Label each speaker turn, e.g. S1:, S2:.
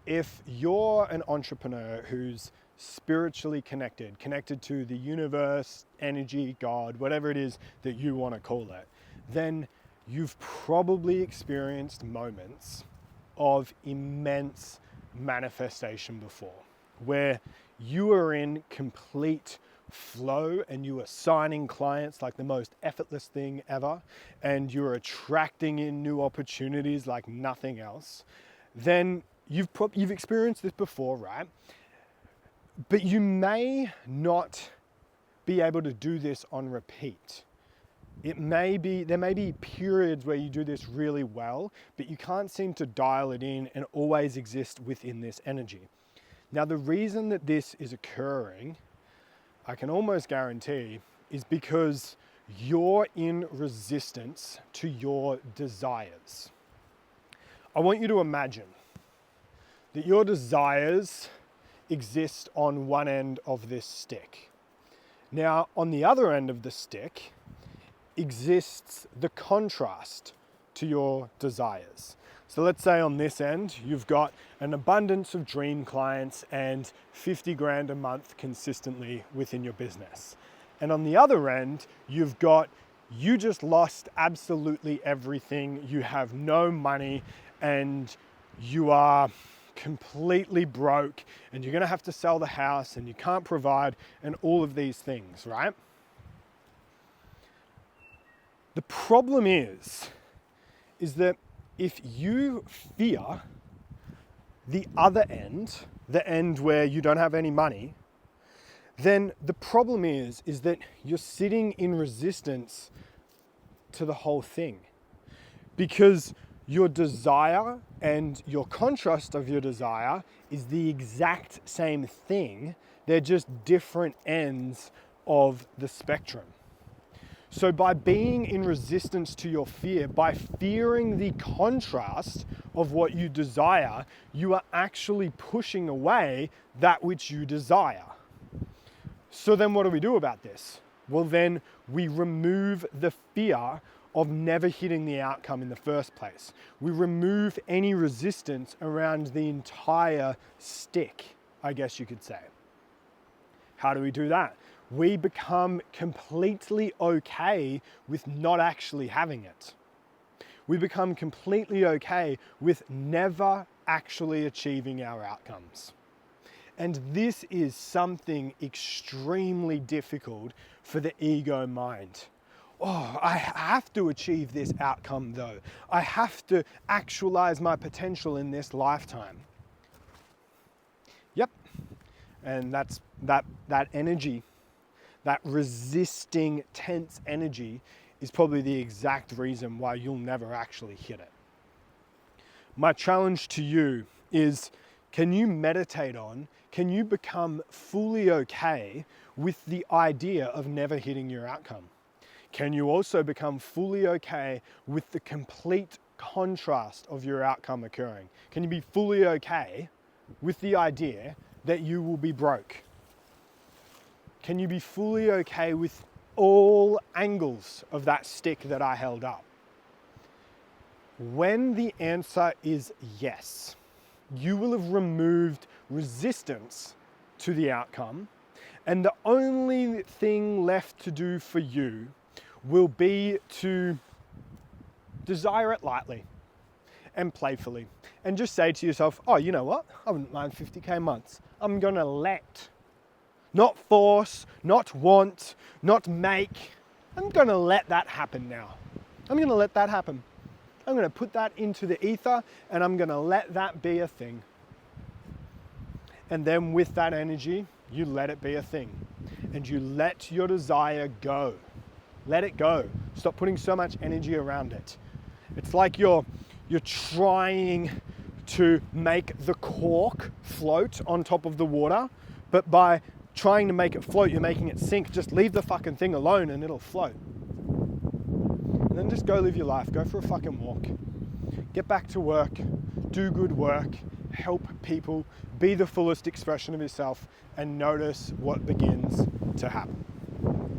S1: if you're an entrepreneur who's spiritually connected to the universe, energy, God, whatever it is that you want to call it, then you've probably experienced moments of immense manifestation before, where you are in complete flow and you are signing clients like the most effortless thing ever, and you're attracting in new opportunities like nothing else. Then you've experienced this before, right? But you may not be able to do this on repeat. There may be periods where you do this really well, but you can't seem to dial it in and always exist within this energy. Now, the reason that this is occurring, I can almost guarantee, is because you're in resistance to your desires. I want you to imagine that your desires exist on one end of this stick. Now, on the other end of the stick exists the contrast to your desires. So let's say on this end, you've got an abundance of dream clients and 50 grand a month consistently within your business. And on the other end, you've got, you just lost absolutely everything. You have no money and you are completely broke and you're going to have to sell the house and you can't provide and all of these things, right? The problem is that if you fear the other end, the end where you don't have any money, then the problem is that you're sitting in resistance to the whole thing. Because your desire and your contrast of your desire is the exact same thing. They're just different ends of the spectrum. So by being in resistance to your fear, by fearing the contrast of what you desire, you are actually pushing away that which you desire. So then what do we do about this? Well, then we remove the fear of never hitting the outcome in the first place. We remove any resistance around the entire stick, I guess you could say. How do we do that? We become completely okay with not actually having it. We become completely okay with never actually achieving our outcomes. And this is something extremely difficult for the ego mind. Oh, I have to achieve this outcome though. I have to actualize my potential in this lifetime. Yep. And that's that energy, that resisting, tense energy is probably the exact reason why you'll never actually hit it. My challenge to you is, can you meditate on, can you become fully okay with the idea of never hitting your outcome? Can you also become fully okay with the complete contrast of your outcome occurring? Can you be fully okay with the idea that you will be broke? Can you be fully okay with all angles of that stick that I held up? When the answer is yes, you will have removed resistance to the outcome, and the only thing left to do for you will be to desire it lightly and playfully, and just say to yourself, oh, you know what? I wouldn't mind 50K months. I'm gonna let, not force, not want, not make. I'm gonna let that happen now. I'm gonna let that happen. I'm gonna put that into the ether and I'm gonna let that be a thing. And then with that energy, you let it be a thing. And you let your desire go. Let it go. Stop putting so much energy around it. It's like you're trying to make the cork float on top of the water, but by trying to make it float, you're making it sink. Just leave the fucking thing alone and it'll float. And then just go live your life. Go for a fucking walk. Get back to work. Do good work. Help people. Be the fullest expression of yourself and notice what begins to happen.